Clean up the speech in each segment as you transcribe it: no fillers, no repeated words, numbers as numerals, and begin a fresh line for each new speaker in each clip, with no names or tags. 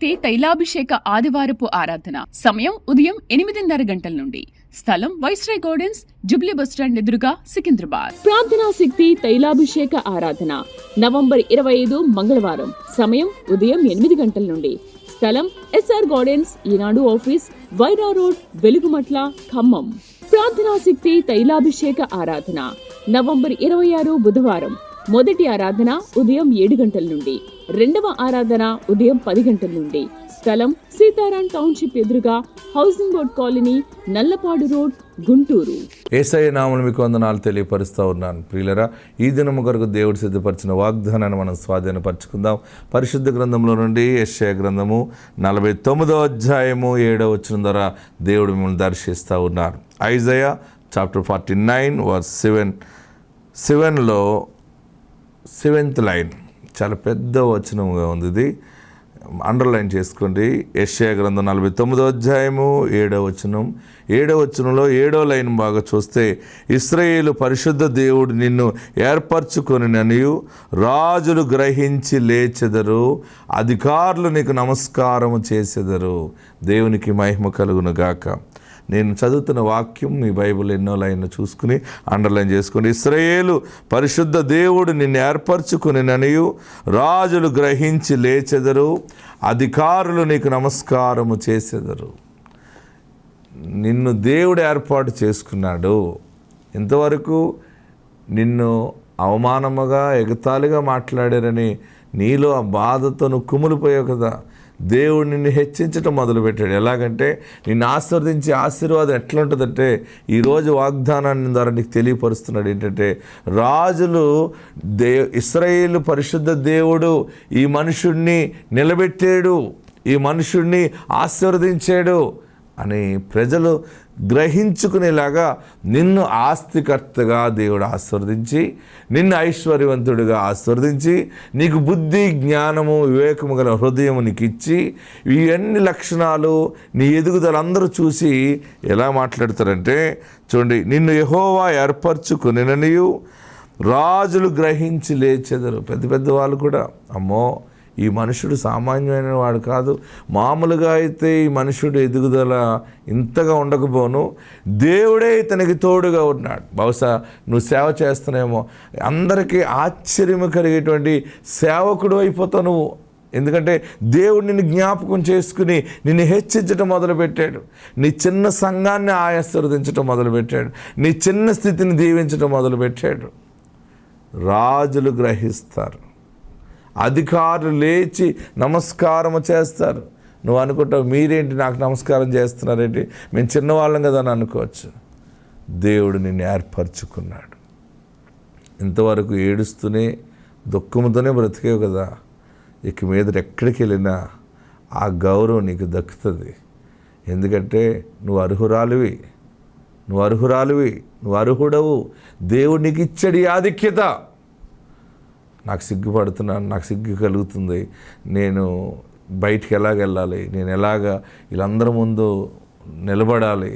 శక్తి తైలాభిషేక ఆదివారపు ఆరాధన. సమయం ఉదయం 8:30 గంటల నుండి. స్థలం వైస్రాయ్ గార్డెన్స్, జూబ్లీ బస్టాండ్ ఎదురుగా, సికింద్రాబాద్. ప్రార్థనా శక్తి తైలాభిషేక ఆరాధన నవంబర్ 25 మంగళవారం. సమయం ఉదయం 8 గంటల నుండి. స్థలం ఎస్ఆర్ గార్డెన్స్, ఈనాడు ఆఫీస్, వైరా రోడ్, వెలుగుమట్ల, ఖమ్మం. ప్రార్థనా శక్తి తైలాభిషేక ఆరాధన నవంబర్ 26 బుధవారం. మొదటి ఆరాధన ఉదయం 7 గంటల నుండి. రెండవ ఆరాధన ఉదయం 10 గంటల నుండి. స్థలం సీతారాం టౌన్షిప్ ఎదురుగా, housing board colony, Nallapadu road, Guntur.
Yesayya నామమున మీకు వందనాలు తెలియపరుస్తూ ఉన్నాను. ప్రియులరా, ఈ దినము కొరకు దేవుడు సిద్ధపరిచిన వాగ్దానాన్ని మనం స్వాధీనపరచుకుందాం. పరిశుద్ధ గ్రంథంలో నుండి యెషయా గ్రంథము 49వ అధ్యాయము 7వ వచనం ద్వారా దేవుడు మిమ్మల్ని దర్శిస్తూ ఉన్నారు. ఐజయా చాప్టర్ 49 వర్స్ 7లో 7th లైన్ చాలా పెద్ద వచనముగా ఉంది. ఇది అండర్లైన్ చేసుకోండి. యెషయా గ్రంథం 49వ అధ్యాయము 7వ వచనం. 7వ వచనంలో 7వ లైన్ బాగా చూస్తే, ఇశ్రాయేలు పరిశుద్ధ దేవుడు నిన్ను ఏర్పరచుకొనిననియు రాజులు గ్రహించి లేచెదరు, అధికారులు నీకు నమస్కారము చేసెదరు. దేవునికి మహిమ కలుగును గాక. నేను చదువుతున్న వాక్యం మీ బైబిల్ ఎన్నో లైన్లు చూసుకుని అండర్లైన్ చేసుకోండి. ఇశ్రాయేలు పరిశుద్ధ దేవుడు నిన్ను ఏర్పరచుకునిననియు రాజులు గ్రహించి లేచెదరు, అధికారులు నీకు నమస్కారము చేసెదరు. నిన్ను దేవుడు ఏర్పాటు చేసుకున్నాడు. ఇంతవరకు నిన్ను అవమానముగా ఎగతాళిగా మాట్లాడారని నీలో ఆ బాధతో నువ్వు కుమిలిపోయావు కదా. దేవుడు నిన్ను హెచ్చించటం మొదలుపెట్టాడు. ఎలాగంటే నిన్ను ఆశీర్వదించే ఆశీర్వాదం ఎట్లా ఉంటుందంటే, ఈరోజు వాగ్దానాన్ని ద్వారా నీకు తెలియపరుస్తున్నాడు. ఏంటంటే, రాజులు ఇశ్రాయేలు పరిశుద్ధ దేవుడు ఈ మనుషుణ్ణి నిలబెట్టాడు, ఈ మనుషుణ్ణి ఆశీర్వదించాడు అని ప్రజలు గ్రహించుకునేలాగా నిన్ను ఆస్తికర్తగా దేవుడు ఆశీర్వదించి, నిన్ను ఐశ్వర్యవంతుడిగా ఆశీర్వదించి, నీకు బుద్ధి, జ్ఞానము, వివేకము గల హృదయము నీకు ఇచ్చి, ఈ అన్ని లక్షణాలు నీ ఎదుగుదల అందరూ చూసి ఎలా మాట్లాడతారంటే, చూడండి, నిన్ను యెహోవా ఏర్పరచుకొనిననియు రాజులు గ్రహించి లేచెదరు. పెద్ద పెద్ద వాళ్ళు కూడా, అమ్మో ఈ మనుషుడు సామాన్యమైన వాడు కాదు, మామూలుగా అయితే ఈ మనుషుడు ఎదుగుదల ఇంతగా ఉండకపోను, దేవుడే ఇతనికి తోడుగా ఉన్నాడు. బహుశా నువ్వు సేవ చేస్తున్నావేమో, అందరికీ ఆశ్చర్యం కలిగేటువంటి సేవకుడు అయిపోతావు నువ్వు. ఎందుకంటే దేవుడు నిన్ను జ్ఞాపకం చేసుకుని నిన్ను హెచ్చించడం మొదలుపెట్టాడు. నీ చిన్న సంఘాన్ని ఆశీర్వదించడం మొదలుపెట్టాడు. నీ చిన్న స్థితిని దీవించడం మొదలుపెట్టాడు. రాజులు గ్రహిస్తారు, అధికారులు లేచి నమస్కారము చేస్తారు. నువ్వు అనుకుంటావు, మీరేంటి నాకు నమస్కారం చేస్తున్నారేంటి, మేము చిన్నవాళ్ళం కదా అని అనుకోవచ్చు. దేవుడు నిన్ను ఏర్పరచుకున్నాడు. ఇంతవరకు ఏడుస్తూనే దుఃఖంతోనే బ్రతికేవు కదా. ఇక మీద ఎక్కడికి వెళ్ళినా ఆ గౌరవం నీకు దక్కుతుంది. ఎందుకంటే నువ్వు అర్హురాలివి, నువ్వు అర్హుడవు. దేవుడు నీకు ఇచ్చడి ఆధిక్యత. నాకు సిగ్గుపడుతున్నాను, నాకు సిగ్గు కలుగుతుంది, నేను బయటికి వెళ్ళాలి, నేను ఎలాగా వీళ్ళందరి ముందు నిలబడాలి,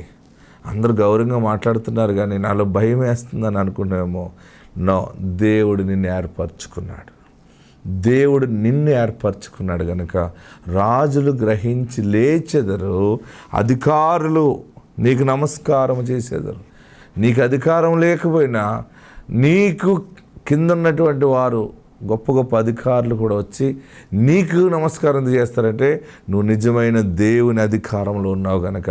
అందరూ గౌరవంగా మాట్లాడుతున్నారు కానీ నాలో భయం వేస్తుందని అనుకున్నామేమో. నో, దేవుడు నిన్ను ఏర్పరచుకున్నాడు. దేవుడు నిన్ను ఏర్పరచుకున్నాడు కనుక రాజులు గ్రహించి లేచెదరు, అధికారులు నీకు నమస్కారం చేసేదరు. నీకు అధికారం లేకపోయినా నీకు కింద ఉన్నటువంటి వారు, గొప్ప గొప్ప అధికారులు కూడా వచ్చి నీకు నమస్కారం చేస్తారంటే నువ్వు నిజమైన దేవుని అధికారంలో ఉన్నావు కనుక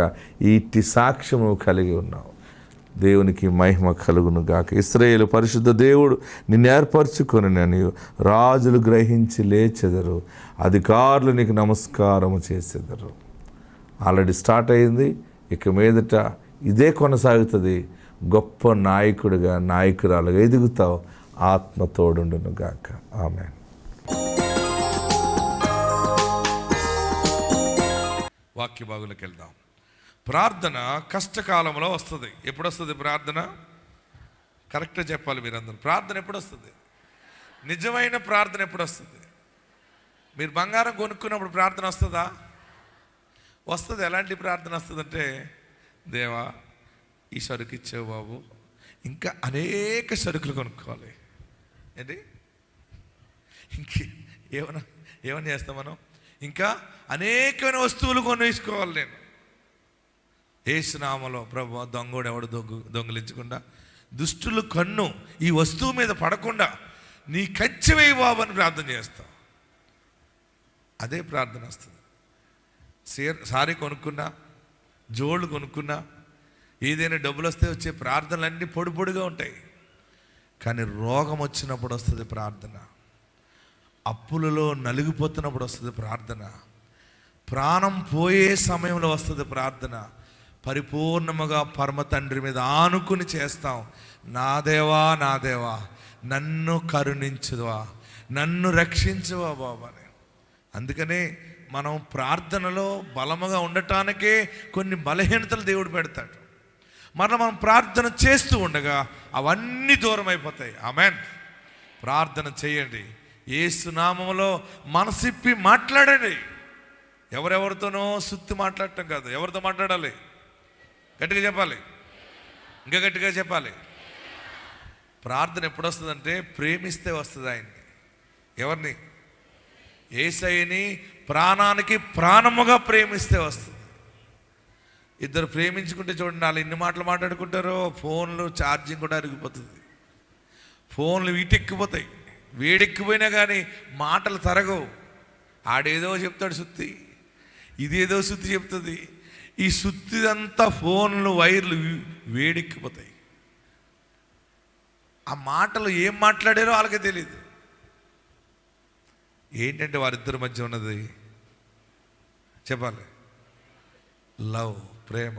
ఇట్టి సాక్ష్యం నువ్వు కలిగి ఉన్నావు. దేవునికి మహిమ కలుగును గాక. ఇశ్రాయేలు పరిశుద్ధ దేవుడు నిన్ను ఏర్పరచుకొనినని రాజులు గ్రహించి లేచెదరు, అధికారులు నీకు నమస్కారము చేసేదరు. ఆల్రెడీ స్టార్ట్ అయింది, ఇక మీదట ఇదే కొనసాగుతుంది. గొప్ప నాయకుడిగా, నాయకురాలుగా ఎదుగుతావు. ఆత్మ తోడుండును గాక. ఆమేన్. వాక్య భాగంలోకి వెళ్దాం. ప్రార్థన కష్టకాలంలో వస్తుంది. ఎప్పుడు వస్తుంది ప్రార్థన? కరెక్ట్గా చెప్పాలి మీరందరూ. ప్రార్థన ఎప్పుడు వస్తుంది? నిజమైన ప్రార్థన ఎప్పుడు వస్తుంది? మీరు బంగారం కొనుక్కున్నప్పుడు ప్రార్థన వస్తుందా? వస్తుంది. ఎలాంటి ప్రార్థన వస్తుందంటే, దేవా ఈ సరుకు ఇచ్చావు బాబు, ఇంకా అనేక సరుకులు కొనుక్కోవాలి. ఏంటి ఏమని చేస్తాం మనం? ఇంకా అనేకమైన వస్తువులు కొనేసుకోవాలి నేను. యేసు నామములో ప్రభువా, దొంగోడు ఎవడు దొంగిలించకుండా, దుష్టులు కన్ను ఈ వస్తువు మీద పడకుండా నీ కంచె వేయి బాబు అని ప్రార్థన చేస్తాం. అదే ప్రార్థన వస్తుంది. సారీ కొనుక్కున్నా, జోళ్ళు కొనుక్కున్నా, ఏదైనా డబ్బులు వస్తే వచ్చే ప్రార్థనలన్నీ పొడి పొడిగా ఉంటాయి. కానీ రోగం వచ్చినప్పుడు వస్తుంది ప్రార్థన, అప్పులలో నలిగిపోతున్నప్పుడు వస్తుంది ప్రార్థన, ప్రాణం పోయే సమయంలో వస్తుంది ప్రార్థన. పరిపూర్ణముగా పరమ తండ్రి మీద ఆనుకుని చేస్తాం. నా దేవా, నా దేవా, నన్ను కరుణించువా, నన్ను రక్షించువా బాబా అని. అందుకనే మనం ప్రార్థనలో బలముగా ఉండటానికే కొన్ని బలహీనతలు దేవుడు పెడతాడు. మనం ప్రార్థన చేస్తూ ఉండగా అవన్నీ దూరం అయిపోతాయి. ఆమేన్. ప్రార్థన చేయండి. యేసు నామములో మనసిప్పి మాట్లాడండి. ఎవరెవరితోనో సుత్తి మాట్లాడటం కాదు. ఎవరితో మాట్లాడాలి? గట్టిగా చెప్పాలి, ఇంకా గట్టిగా చెప్పాలి. ప్రార్థన ఎప్పుడు వస్తుందంటే ప్రేమిస్తే వస్తుంది ఆయన్ని. ఎవరిని? యేసయ్యని ప్రాణానికి ప్రాణముగా ప్రేమిస్తే వస్తుంది. ఇద్దరు ప్రేమించుకుంటే చూడండి, వాళ్ళు ఎన్ని మాటలు మాట్లాడుకుంటారో. ఫోన్లు ఛార్జింగ్ కూడా అరిగిపోతుంది, ఫోన్లు వీటెక్కిపోతాయి. వేడెక్కిపోయినా కానీ మాటలు తరగవు. ఆడేదో చెప్తాడు సుత్తి, ఇదేదో సుత్తి చెప్తుంది. ఈ సుత్తిదంతా ఫోన్లు వైర్లు వేడెక్కిపోతాయి. ఆ మాటలు ఏం మాట్లాడారో వాళ్ళకే తెలియదు. ఏంటంటే వారిద్దరి మధ్య ఉన్నది చెప్పాలి, లవ్, ప్రేమ.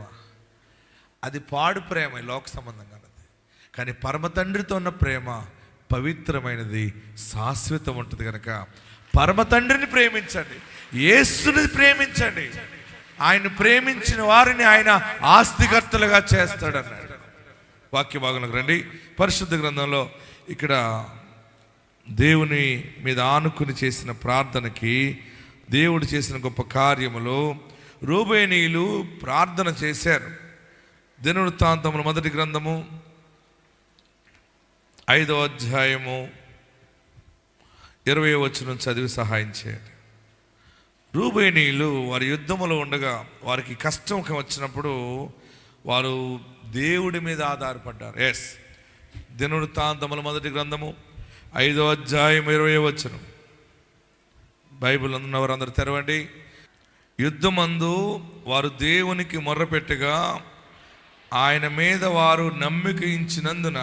అది పాడు ప్రేమ, లోక సంబంధంగా ఉన్నది. కానీ పరమ తండ్రితో ఉన్న ప్రేమ పవిత్రమైనది, శాశ్వతం ఉంటుంది. కనుక పరమ తండ్రిని ప్రేమించండి, యేసుని ప్రేమించండి. ఆయన ప్రేమించిన వారిని ఆయన ఆస్తికర్తలుగా చేస్తాడన్నాడు. వాక్య భాగంలోకి రండి. పరిశుద్ధ గ్రంథంలో ఇక్కడ దేవుని మీద ఆనుకుని చేసిన ప్రార్థనకి దేవుడు చేసిన గొప్ప కార్యములో రూబేనీయులు ప్రార్థన చేశారు. దినవృత్తాంతముల మొదటి గ్రంథము 5వ అధ్యాయము 20వ వచనం చదివి సహాయం చేయండి. రూబేనీయులు వారి యుద్ధములో ఉండగా వారికి కష్టం వచ్చినప్పుడు వారు దేవుడి మీద ఆధారపడ్డారు. ఎస్, దినవృత్తాంతముల మొదటి గ్రంథము 5వ అధ్యాయం 20వ వచనం. బైబిల్ ఉన్నవారు అందరూ తెరవండి. యుద్ధమందు వారు దేవునికి మొర్రపెట్టగా ఆయన మీద వారు నమ్మిక ఉంచినందున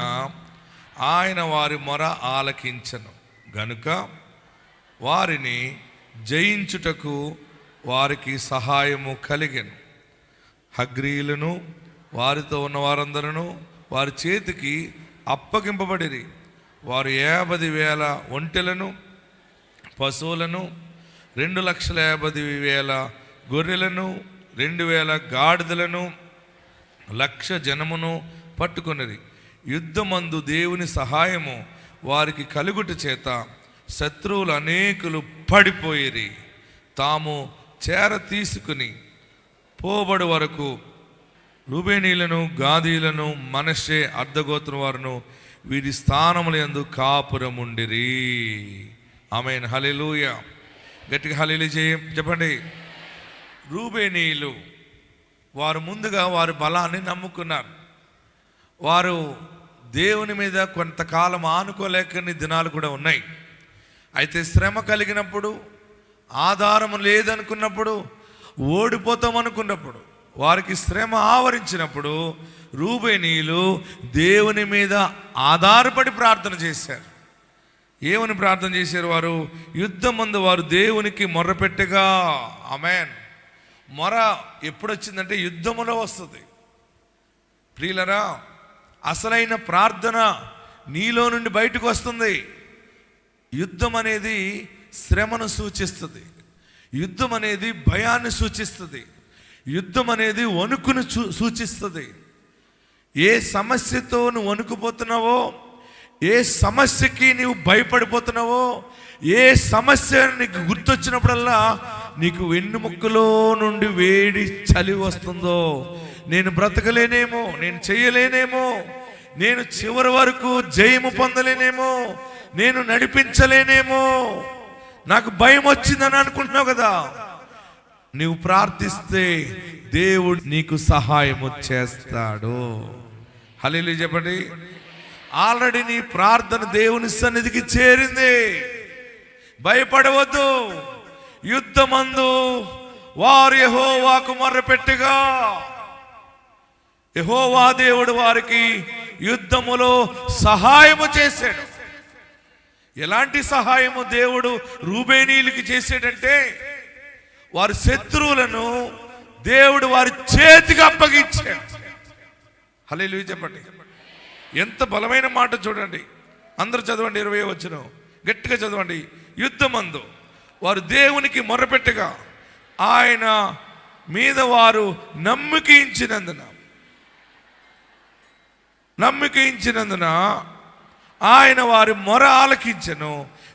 ఆయన వారి మొర ఆలకించెను గనుక వారిని జయించుటకు వారికి సహాయము కలిగెను. హగ్రీయులను వారితో ఉన్న వారందరూ వారి చేతికి అప్పగింపబడిరి. వారు 50,000 ఒంటెలను, పశువులను, 2,50,000 గొర్రెలను, 2,000 గాడిదలను, 1,00,000 జనమును పట్టుకొనిరి. యుద్ధమందు దేవుని సహాయము వారికి కలుగుట చేత శత్రువులు అనేకులు పడిపోయిరి. తాము చేర తీసుకుని పోబడి వరకు రూబేనీయులను, గాదీలను, మనష్షే అర్ధగోత్రం వారును వీరి స్థానముల యందు కాపురముండిరి. ఆమేన్. హల్లెలూయా. గట్టిగా హల్లెలూయా చెప్పండి. రూబేనీయులు వారు ముందుగా వారి బలాన్ని నమ్ముకున్నారు. వారు దేవుని మీద కొంతకాలం ఆనుకోలేకని దినాలు కూడా ఉన్నాయి. అయితే శ్రమ కలిగినప్పుడు, ఆధారము లేదనుకున్నప్పుడు, ఓడిపోతాం అనుకున్నప్పుడు, వారికి శ్రమ ఆవరించినప్పుడు రూబేనీయులు దేవుని మీద ఆధారపడి ప్రార్థన చేశారు. ఏమని ప్రార్థన చేశారు? వారు యుద్ధం ముందు వారు దేవునికి మొర్రపెట్టగా. ఆమేన్. మొర ఎప్పుడు వచ్చిందంటే యుద్ధములో వస్తుంది. ప్రియులరా, అసలైన ప్రార్థన నీలో నుండి బయటకు వస్తుంది. యుద్ధం అనేది శ్రమను సూచిస్తుంది. యుద్ధం అనేది భయాన్ని సూచిస్తుంది. యుద్ధం అనేది వణుకును సూచిస్తుంది. ఏ సమస్యతో నువ్వు వణుకుపోతున్నావో, ఏ సమస్యకి నీవు భయపడిపోతున్నావో, ఏ సమస్య నీకు గుర్తొచ్చినప్పుడల్లా నీకు వెన్నుముక్కలో నుండి వేడి చలి వస్తుందో, నేను బ్రతకలేనేమో, నేను చేయలేనేమో, నేను చివరి వరకు జయము పొందలేనేమో, నేను నడిపించలేనేమో, నాకు భయం వచ్చిందని అనుకుంటున్నావు కదా, నీవు ప్రార్థిస్తే దేవుడు నీకు సహాయము చేస్తాడు. హల్లెలూయా చెప్పండి. ఆల్రెడీ నీ ప్రార్థన దేవుని సన్నిధికి చేరింది. భయపడవద్దు. యుద్ధమందు వారు యెహోవాకు మొర్రపెట్టగా యెహోవా దేవుడు వారికి యుద్ధములో సహాయము చేశాడు. ఎలాంటి సహాయము దేవుడు రూబేనీయులకి చేశాడంటే, వారి శత్రువులను దేవుడు వారి చేతికి అప్పగించాడు. హల్లెలూయా చెప్పండి. ఎంత బలమైన మాట చూడండి. అందరూ చదవండి. 20వ వచనం గట్టిగా చదవండి. యుద్ధమందు వారు దేవునికి మొర్రపెట్టగా ఆయన మీద వారు నమ్మకించినందున ఆయన వారి మొర ఆలకించెను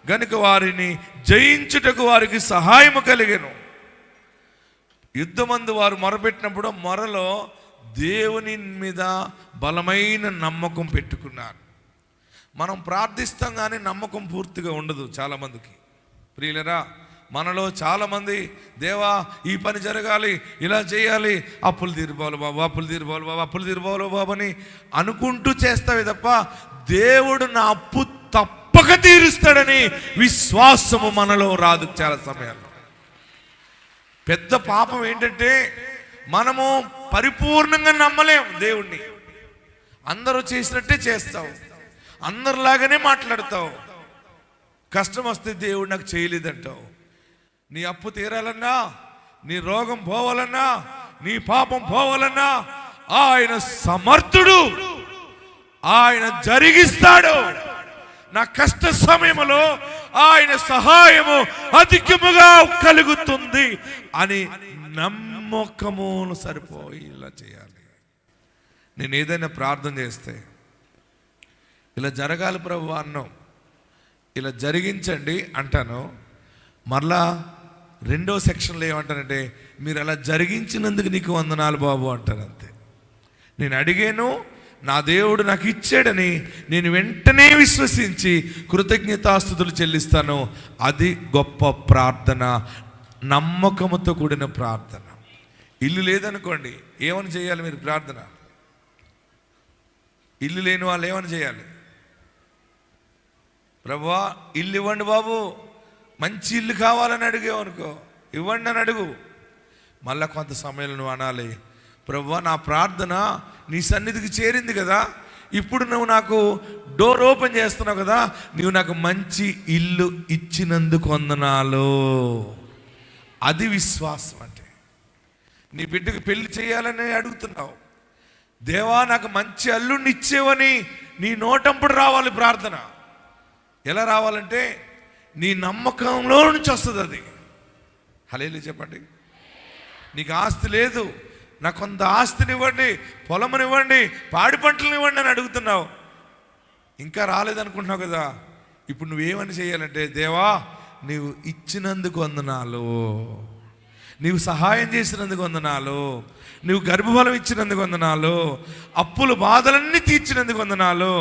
గనుక వారిని జయించుటకు వారికి సహాయము కలిగెను. యుద్ధమందు వారు మొరపెట్టినప్పుడు మొరలో దేవుని మీద బలమైన నమ్మకం పెట్టుకున్నారు. మనం ప్రార్థిస్తాం కానీ నమ్మకం పూర్తిగా ఉండదు చాలామందికి. ప్రియులరా, మనలో చాలామంది దేవా ఈ పని జరగాలి, ఇలా చేయాలి, అప్పులు తీరిపోవాలి బాబు, అప్పులు తీరిపోవాలి బాబు, అప్పులు తీరిపోవాలి బాబు అని అనుకుంటూ చేస్తావే తప్ప దేవుడు నా అప్పు తప్పక తీరుస్తాడని విశ్వాసము మనలో రాదు. చాలా సమయాల్లో పెద్ద పాపం ఏంటంటే మనము పరిపూర్ణంగా నమ్మలేం దేవుణ్ణి. అందరూ చేసినట్టే చేస్తావు, అందరిలాగానే మాట్లాడతావు. కష్టం వస్తే దేవుడు నాకు చేయలేదంటావు. నీ అప్పు తీరాలన్నా, నీ రోగం పోవాలన్నా, నీ పాపం పోవాలన్నా ఆయన సమర్థుడు, ఆయన జరిగిస్తాడు. నా కష్ట సమయంలో ఆయన సహాయము అధికముగా కలుగుతుంది అని నమ్మకమును సరిపోయి ఇలా చేయాలి. నేను ఏదైనా ప్రార్థన చేస్తే ఇలా జరగాలి ప్రభు అన్నాం, ఇలా జరిగించండి అంటాను. మరలా రెండో సెక్షన్లో ఏమంటానంటే, మీరు అలా జరిగించినందుకు నీకు వందనాలు బాబు అంటాను. అంతే. నేను అడిగాను, నా దేవుడు నాకు ఇచ్చాడని నేను వెంటనే విశ్వసించి కృతజ్ఞతాస్తుతులు చెల్లిస్తాను. అది గొప్ప ప్రార్థన, నమ్మకముతో కూడిన ప్రార్థన. ఇల్లు లేదనుకోండి, ఏమని చేయాలి మీరు ప్రార్థన? ఇల్లు లేని వాళ్ళు ఏమని చేయాలి? ప్రభువా ఇల్లు ఇవ్వండి బాబు, మంచి ఇల్లు కావాలని అడిగేవనుకో, ఇవ్వండి అని అడుగు. మళ్ళా కొంత సమయంలో నువ్వు అనాలి, ప్రభువా నా ప్రార్థన నీ సన్నిధికి చేరింది కదా, ఇప్పుడు నువ్వు నాకు డోర్ ఓపెన్ చేస్తున్నావు కదా, నువ్వు నాకు మంచి ఇల్లు ఇచ్చినందుకు వందనాలు. అది విశ్వాసం అంటే. నీ బిడ్డకు పెళ్లి చేయాలని అడుగుతున్నావు, దేవా నాకు మంచి అల్లుడిని ఇచ్చేవని నీ నోటంపుడు రావాలి ప్రార్థన. ఎలా రావాలంటే నీ నమ్మకంలో నుంచి వస్తుంది అది. హల్లెలూయా చెప్పండి. నీకు ఆస్తి లేదు, నాకు కొంత ఆస్తిని ఇవ్వండి, పొలమునివ్వండి, పాడి పంటలను ఇవ్వండి అని అడుగుతున్నావు, ఇంకా రాలేదనుకుంటున్నావు కదా. ఇప్పుడు నువ్వేమని చేయాలంటే, దేవా నీవు ఇచ్చినందుకు వందనాలు, నీవు సహాయం చేసినందుకు వందనాలు, నువ్వు గర్భఫలం ఇచ్చినందుకు వందనాలు, అప్పులు బాధలన్నీ తీర్చినందుకు వందనాలు,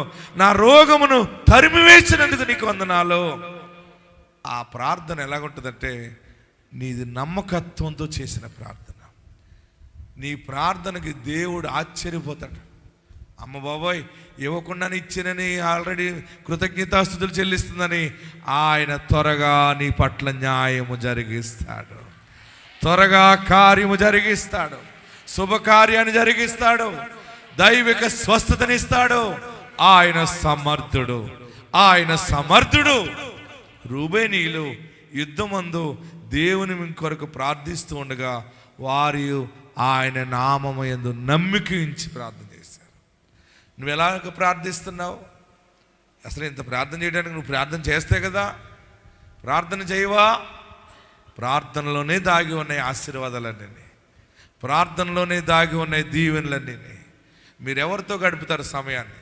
నా రోగమును తరిమివేసినందుకు నీకు వందనాలు. ఆ ప్రార్థన ఎలాగుంటుందంటే, నీది నమ్మకత్వంతో చేసిన ప్రార్థన. నీ ప్రార్థనకి దేవుడు ఆశ్చర్యపోతాడు. అమ్మ బాబోయ్ ఇవ్వకుండానే ఇచ్చినని ఆల్రెడీ కృతజ్ఞతాస్తుతులు చెల్లిస్తుందని ఆయన త్వరగా నీ పట్ల న్యాయము జరిగిస్తాడు, త్వరగా కార్యము జరిగిస్తాడు, శుభకార్యాన్ని జరిగిస్తాడు, దైవిక స్వస్థతనిస్తాడు. ఆయన సమర్థుడు, ఆయన సమర్థుడు. రూబేనీయులు యుద్ధమందు దేవుని కొరకు ప్రార్థిస్తూ ఉండగా వారి ఆయన నామము యందు నమ్మిక ఉంచి ప్రార్థన చేశారు. నువ్వు ఎలాగ ప్రార్థిస్తున్నావు? అసలు ఇంత ప్రార్థన చేయడానికి నువ్వు ప్రార్థన చేస్తే కదా. ప్రార్థన చేయవా? ప్రార్థనలోనే దాగి ఉన్నాయి ఆశీర్వాదాలన్నీ, ప్రార్థనలోనే దాగి ఉన్నాయి దీవెనలన్నీ. మీరెవరితో గడుపుతారు సమయాన్ని?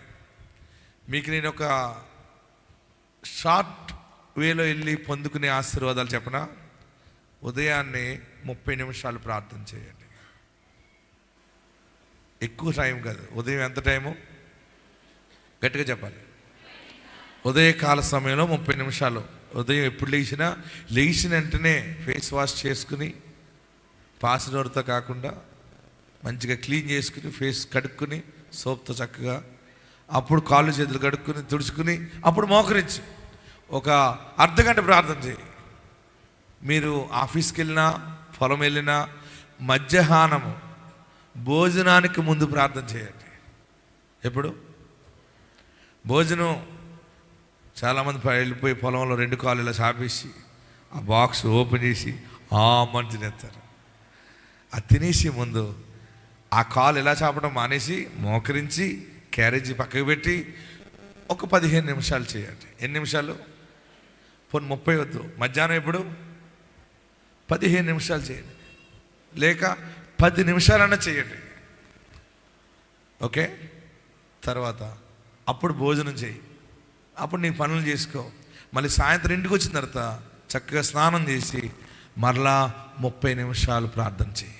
మీకు నేను ఒక షార్ట్ వేలో వెళ్ళి పొందుకునే ఆశీర్వాదాలు చెప్పనా? ఉదయాన్నే 30 నిమిషాలు ప్రార్థన చేయండి. ఎక్కువ టైం కాదు. ఉదయం ఎంత టైము? గట్టిగా చెప్పాలి. ఉదయకాల సమయంలో 30 నిమిషాలు ఉదయం ఎప్పుడు లేచిన వెంటనే ఫేస్ వాష్ చేసుకుని, పాసినోరుతో కాకుండా మంచిగా క్లీన్ చేసుకుని, ఫేస్ కడుక్కుని సోప్తో చక్కగా, అప్పుడు కాళ్ళు చేతులు కడుక్కుని తుడుచుకుని అప్పుడు మోకరించి ఒక అర్ధగంట ప్రార్థన చేయి. మీరు ఆఫీస్కి వెళ్ళినా, పొలం వెళ్ళినా, మధ్యాహ్నము భోజనానికి ముందు ప్రార్థన చేయండి. ఎప్పుడు భోజనం చాలామంది వెళ్ళిపోయి పొలంలో 2 కాళ్ళు ఇలా చాపేసి ఆ బాక్స్ ఓపెన్ చేసి మంచి తినేస్తారు. అది తినేసి ముందు ఆ కాలు ఎలా చాపడం మానేసి మోకరించి క్యారేజీ పక్కకు పెట్టి ఒక 15 నిమిషాలు చేయండి. ఎన్ని నిమిషాలు? పోనీ 30 వద్దు. మధ్యాహ్నం ఎప్పుడు 15 నిమిషాలు చేయండి, లేక 10 నిమిషాలన్నా చేయండి. ఓకే, తర్వాత అప్పుడు భోజనం చేయి, అప్పుడు నీ పనులు చేసుకో. మళ్ళీ సాయంత్రం ఇంటికి వచ్చిన తర్వాత చక్కగా స్నానం చేసి మరలా 30 నిమిషాలు ప్రార్థన చేయి.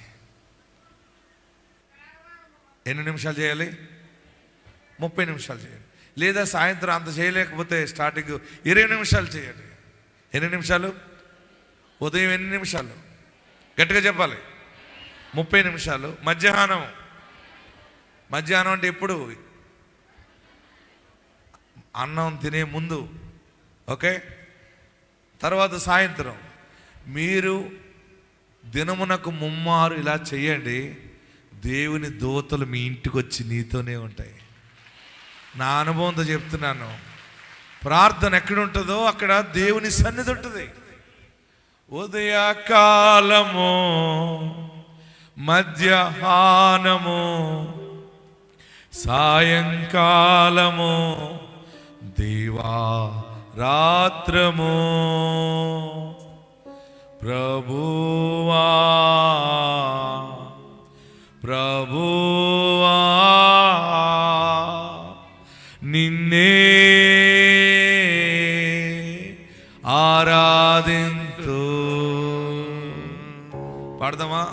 ఎన్ని నిమిషాలు చేయాలి? 30 నిమిషాలు చేయండి. లేదా సాయంత్రం అంత చేయలేకపోతే స్టార్టింగ్ 20 నిమిషాలు చేయండి. ఎన్ని నిమిషాలు? ఉదయం ఎన్ని నిమిషాలు? గట్టిగా చెప్పాలి. 30 నిమిషాలు. మధ్యాహ్నం అంటే ఎప్పుడు? అన్నం తినే ముందు. ఓకే, తర్వాత సాయంత్రం. మీరు దినమునకు 3 మారు ఇలా చేయండి. దేవుని దూతలు మీ ఇంటికి వచ్చి నీతోనే ఉంటాయి. నా అనుభవంతో చెప్తున్నాను. ప్రార్థన ఎక్కడుంటుందో అక్కడ దేవుని సన్నిధి ఉంటుంది. ఉదయకాలము, మధ్యాహ్నము, సాయంకాలము, దివారాత్రము ప్రభువా నిన్నే ఆరాధింతు. పాడదామా?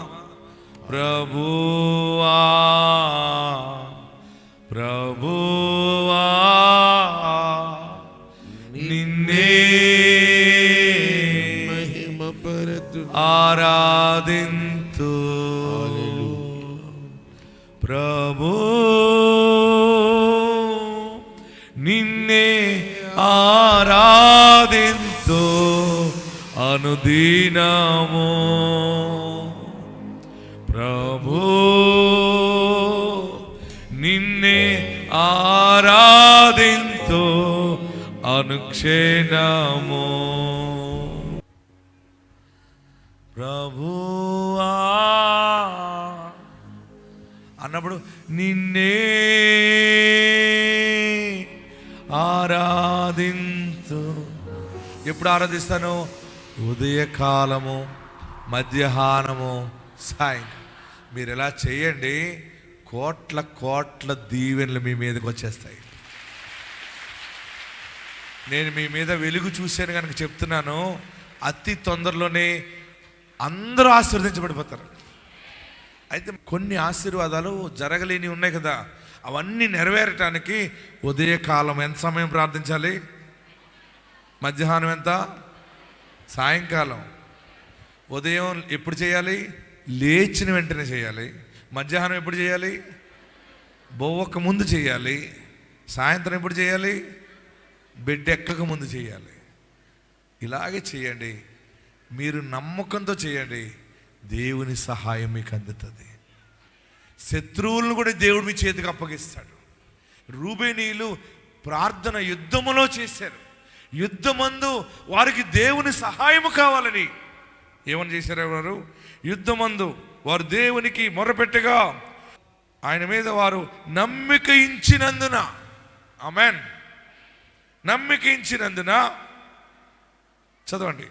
ప్రభువా నిన్నే ఆరాధింతు. ప్రభు నిన్నే ఆరాధింతు అనుదినము. ప్రభు నిన్నే ఆరాధింతు అనుక్షణము. ప్రభువా అన్నప్పుడు నిన్నే ఆరాధింతు. ఎప్పుడు ఆరాధిస్తాను? ఉదయకాలము, మధ్యాహ్నము, సాయంకాలం. మీరు ఎలా చేయండి, కోట్ల దీవెనలు మీ మీదకి వచ్చేస్తాయి. నేను మీ మీద వెలుగు చూశాను కనుక చెప్తున్నాను, అతి తొందరలోనే అందరూ ఆశీర్వదించబడిపోతారు. అయితే కొన్ని ఆశీర్వాదాలు జరగలేని ఉన్నాయి కదా, అవన్నీ నెరవేరటానికి ఉదయకాలం ఎంత సమయం ప్రార్థించాలి? మధ్యాహ్నం ఎంత? సాయంకాలం. ఉదయం ఎప్పుడు చేయాలి? లేచిన వెంటనే చేయాలి. మధ్యాహ్నం ఎప్పుడు చేయాలి? బొవ్వక ముందు చేయాలి. సాయంత్రం ఎప్పుడు చేయాలి? బెడ్ ఎక్కక ముందు చేయాలి. ఇలాగే చేయండి. మీరు నమ్మకంతో చేయండి, దేవుని సహాయం మీకు అందుతుంది. శత్రువులను కూడా దేవుడు మీ చేతికి అప్పగిస్తాడు. రూబేనీయులు ప్రార్థన యుద్ధములో చేశారు. యుద్ధమందు వారికి దేవుని సహాయము కావాలని ఏమని చేశారు? వారు యుద్ధమందు వారు దేవునికి మొరపెట్టగా ఆయన మీద వారు నమ్మిక ఇచ్చినందున, ఆమేన్, నమ్మిక ఇచ్చినందున, చదవండి,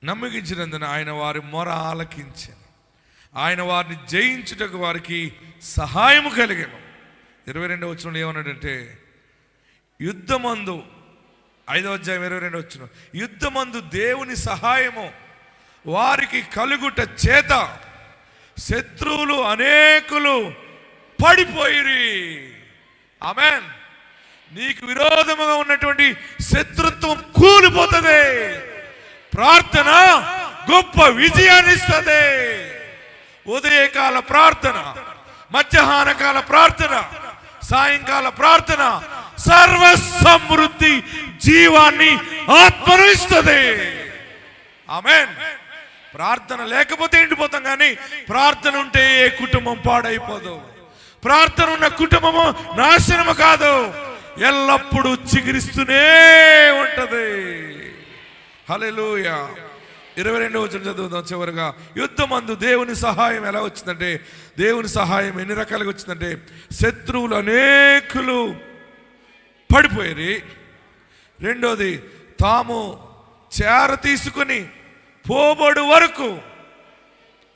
నమ్మకించినందున ఆయన వారి మొర ఆలకించాను. ఆయన వారిని జయించుటకు వారికి సహాయము కలిగాను. 22వ వచనంలో ఏమన్నాడంటే, యుద్ధమందు, 5వ అధ్యాయం 22వ వచనం, యుద్ధమందు దేవుని సహాయము వారికి కలుగుట చేత శత్రువులు అనేకులు పడిపోయిరి. ఆమేన్.
నీకు విరోధముగా ఉన్నటువంటి శత్రుత్వం కూలిపోతుంది. ప్రార్థన గొప్ప విజయాన్ని ఇస్తుంది. ఉదయకాల ప్రార్థన, మధ్యాహ్న కాల ప్రార్థన, సాయంకాల ప్రార్థన సర్వ సమృద్ధి జీవాన్ని ఆత్మను ఇస్తుంది. ఆమేన్. ప్రార్థన లేకపోతే ఎండిపోతాం, కానీ ప్రార్థన ఉంటే ఏ కుటుంబం పాడైపోదు. ప్రార్థన ఉన్న కుటుంబము నాశనము కాదు, ఎల్లప్పుడూ చిగురిస్తూనే ఉంటది. హల్లెలూయా. 22వ వచనం చదువుదాం చివరిగా. యుద్ధమందు దేవుని సహాయం ఎలా వచ్చిందంటే, దేవుని సహాయం ఎన్ని రకాలుగా వచ్చిందంటే, శత్రువులు అనేకులు పడిపోయారు. రెండోది, తాము చేర తీసుకుని పోబడు వరకు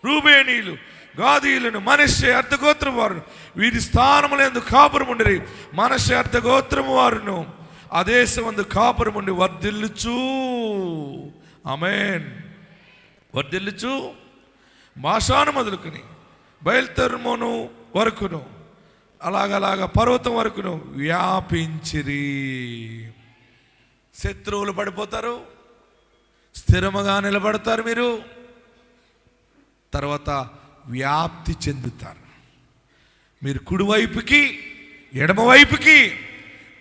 రూబేనీయులు, గాదీయులను, మనష్షే అర్థగోత్రం వారు వీరి స్థానములందు కాపురం ఉండిరి. మనష్షే అర్థగోత్రము వారును ఆ దేశమందు కాపురం ఉండి వర్ధిల్లుచు, ఆమేన్, వర్ధిల్లుచు బాషాను మొదలుకుని బయల్తెర్మోను వరకును అలాగలాగా పర్వతం వరకును వ్యాపించిరి. శత్రువులు పడిపోతారు, స్థిరముగా నిలబడతారు మీరు, తర్వాత వ్యాప్తి చెందుతారు. మీరు కుడివైపుకి ఎడమవైపుకి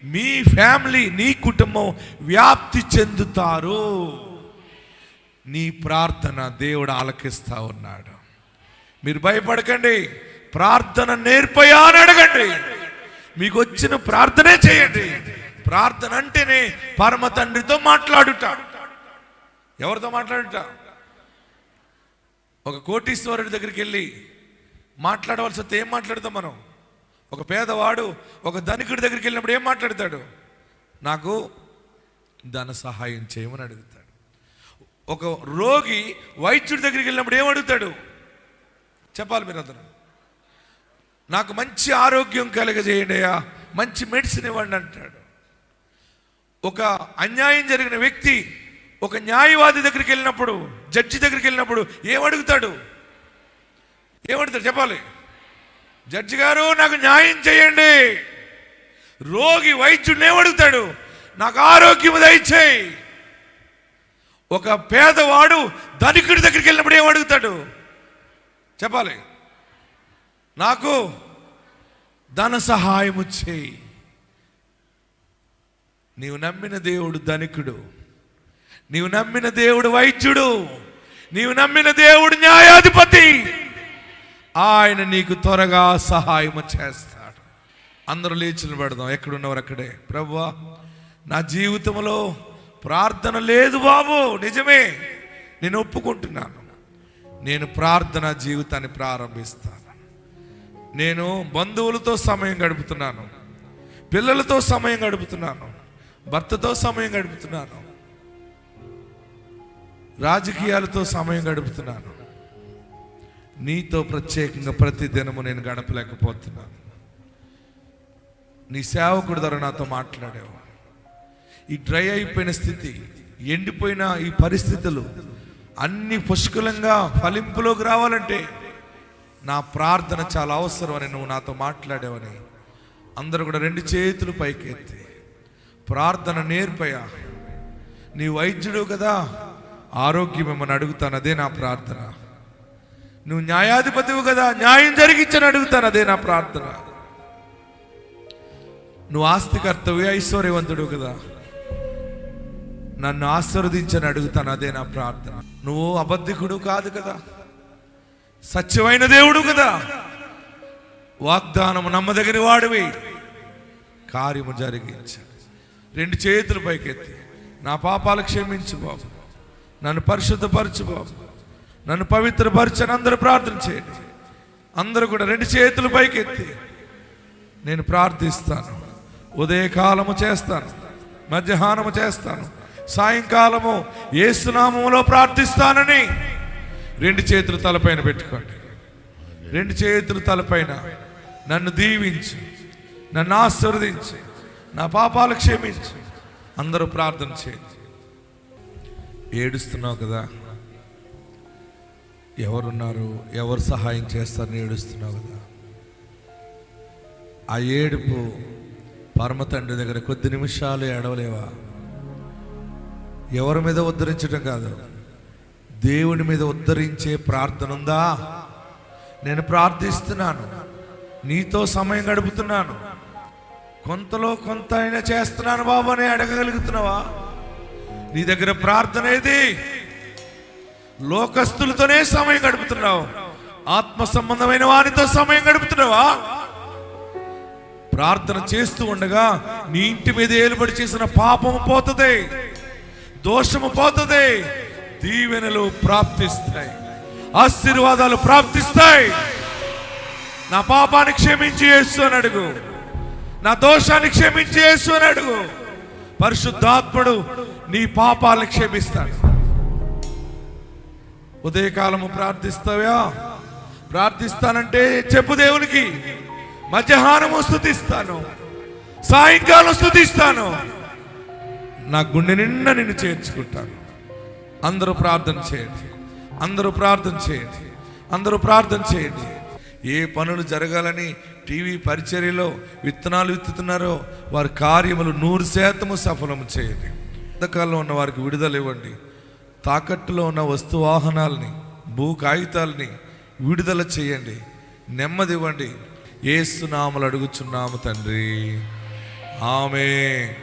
మీ ఫ్యామిలీ, నీ కుటుంబం వ్యాప్తి చెందుతారు. నీ ప్రార్థన దేవుడు ఆలకిస్తా ఉన్నాడు. మీరు భయపడకండి, ప్రార్థన నేర్పయా అని అడగండి. మీకు వచ్చిన ప్రార్థనే చేయండి. ప్రార్థన అంటేనే పరమ తండ్రితో మాట్లాడుట. ఎవరితో మాట్లాడుట? ఒక కోటీశ్వరుడి దగ్గరికి వెళ్ళి మాట్లాడవలసి వస్తే ఏం మాట్లాడతాం మనం? ఒక పేదవాడు ఒక ధనికుడి దగ్గరికి వెళ్ళినప్పుడు ఏం మాట్లాడతాడు? నాకు ధన సహాయం చేయమని అడుగుతాడు. ఒక రోగి వైద్యుడి దగ్గరికి వెళ్ళినప్పుడు ఏం అడుగుతాడు? చెప్పాలి మీరు అందరూ. నాకు మంచి ఆరోగ్యం కలగజేయండి అయ్యా, మంచి మెడిసిన్ ఇవ్వండి అంటాడు. ఒక అన్యాయం జరిగిన వ్యక్తి ఒక న్యాయవాది దగ్గరికి వెళ్ళినప్పుడు, జడ్జి దగ్గరికి వెళ్ళినప్పుడు ఏమడుగుతాడు? చెప్పాలి. జడ్జి గారు నాకు న్యాయం చేయండి. రోగి వైద్యుడిని ఏమడుగుతాడు? నాకు ఆరోగ్యం దయచేయి. ఒక పేదవాడు ధనికుడి దగ్గరికి వెళ్ళినప్పుడు ఏమడుగుతాడు? చెప్పాలి. నాకు ధన సహాయము చేయి. నీవు నమ్మిన దేవుడు ధనికుడు, నీవు నమ్మిన దేవుడు వైద్యుడు, నీవు నమ్మిన దేవుడు న్యాయాధిపతి. ఆయన నీకు త్వరగా సహాయం చేస్తాడు. అందరూ లేచి నిలబడదాం, ఎక్కడున్నవారు అక్కడే. ప్రభువా, నా జీవితంలో ప్రార్థన లేదు బాబు, నిజమే, నేను ఒప్పుకుంటున్నాను. నేను ప్రార్థన జీవితాన్ని ప్రారంభిస్తాను. నేను బంధువులతో సమయం గడుపుతున్నాను, పిల్లలతో సమయం గడుపుతున్నాను, భర్తతో సమయం గడుపుతున్నాను, రాజకీయాలతో సమయం గడుపుతున్నాను. నీతో ప్రత్యేకంగా ప్రతి దినము నేను గడపలేకపోతున్నాను. నీ సేవకుడి ద్వారా నాతో మాట్లాడావు. ఈ డ్రై అయిపోయిన స్థితి, ఎండిపోయిన ఈ పరిస్థితులు అన్ని పుష్కలంగా ఫలింపులోకి రావాలంటే నా ప్రార్థన చాలా అవసరం అని నువ్వు నాతో మాట్లాడావని అందరూ కూడా 2 చేతులు పైకెత్తి ప్రార్థన నేర్పయా. నీ వైద్యుడు కదా, ఆరోగ్యం ఏమని అడుగుతాను, అదే నా ప్రార్థన. నువ్వు న్యాయాధిపతివు కదా, న్యాయం జరిగించని అడుగుతాను, అదే నా ప్రార్థన. నువ్వు ఆస్తికర్తవి, ఐశ్వర్యవంతుడు కదా, నన్ను ఆశీర్వదించని అడుగుతాను, అదే నా ప్రార్థన. నువ్వు అబద్ధికుడు కాదు కదా, సత్యమైన దేవుడు కదా, వాగ్దానము నమ్మదగిన వాడివి, కార్యము జరిగించు. 2 చేతులు పైకెత్తి నా పాపాలు క్షమించు బాబు, నన్ను పరిశుద్ధపరచు బాబు, నన్ను పవిత్రపరచని అందరూ ప్రార్థన చేయండి. అందరూ కూడా 2 చేతులు పైకెత్తి నేను ప్రార్థిస్తాను. ఉదయకాలము చేస్తాను, మధ్యాహ్నము చేస్తాను, సాయంకాలము యేసు నామములో ప్రార్థిస్తానని 2 చేతులు తలపైన పెట్టుకోండి. 2 చేతులు తలపైన నన్ను దీవించు, నన్ను ఆశీర్వదించు, నా పాపాలు క్షమించు. అందరూ ప్రార్థన చేయండి. ఏడుస్తున్నావు కదా, ఎవరున్నారు, ఎవరు సహాయం చేస్తారని ఏడుస్తున్నావు కదా. ఆ ఏడుపు పరమ తండ్రి దగ్గర కొద్ది నిమిషాలు ఏడవలేవా? ఎవరి మీద ఉద్ధరించడం కాదు, దేవుని మీద ఉద్ధరించే ప్రార్థన ఉందా? నేను ప్రార్థిస్తున్నాను, నీతో సమయం గడుపుతున్నాను, కొంతలో కొంత అయినా చేస్తున్నాను బాబు అని అడగగలుగుతున్నావా? నీ దగ్గర ప్రార్థన ఏది? లోకస్తులతోనే సమయం గడుపుతున్నావు, ఆత్మ సంబంధమైన వారితో సమయం గడుపుతున్నావా? ప్రార్థన చేస్తూ ఉండగా నీ ఇంటి మీద ఏలుబడి చేసిన పాపము పోతుంది, దోషము పోతుంది, దీవెనలు ప్రాప్తిస్తాయి, ఆశీర్వాదాలు ప్రాప్తిస్తాయి. నా పాపాన్ని క్షమించి యేసు అని అడుగు, నా దోషాన్ని క్షమించి యేసు అని అడుగు. పరిశుద్ధాత్ముడు నీ పాపాలను క్షమిస్తాడు. ఉదయకాలము ప్రార్థిస్తావా? ప్రార్థిస్తానంటే చెప్పు దేవునికి. మధ్యాహ్నము స్తుతిస్తాను, సాయంకాలం స్తుతిస్తాను, నా గుండె నిండా నిన్ను చేర్చుకుంటాను. అందరూ ప్రార్థన చేయండి, అందరూ ప్రార్థన చేయండి, అందరూ ప్రార్థన చేయండి. ఏ పనులు జరగాలని టీవీ పరిచర్యలో విత్తనాలు విత్తుతున్నారో వారి కార్యములు 100% సఫలము చేయండి. అంతకాలంలో ఉన్న వారికి విడుదల ఇవ్వండి. తాకట్టులో ఉన్న వస్తు వాహనాలని, భూ కాగితాలని విడుదల చేయండి, నెమ్మది ఇవ్వండి. యేసు నామములో అడుగుచున్నాము తండ్రి, ఆమేన్.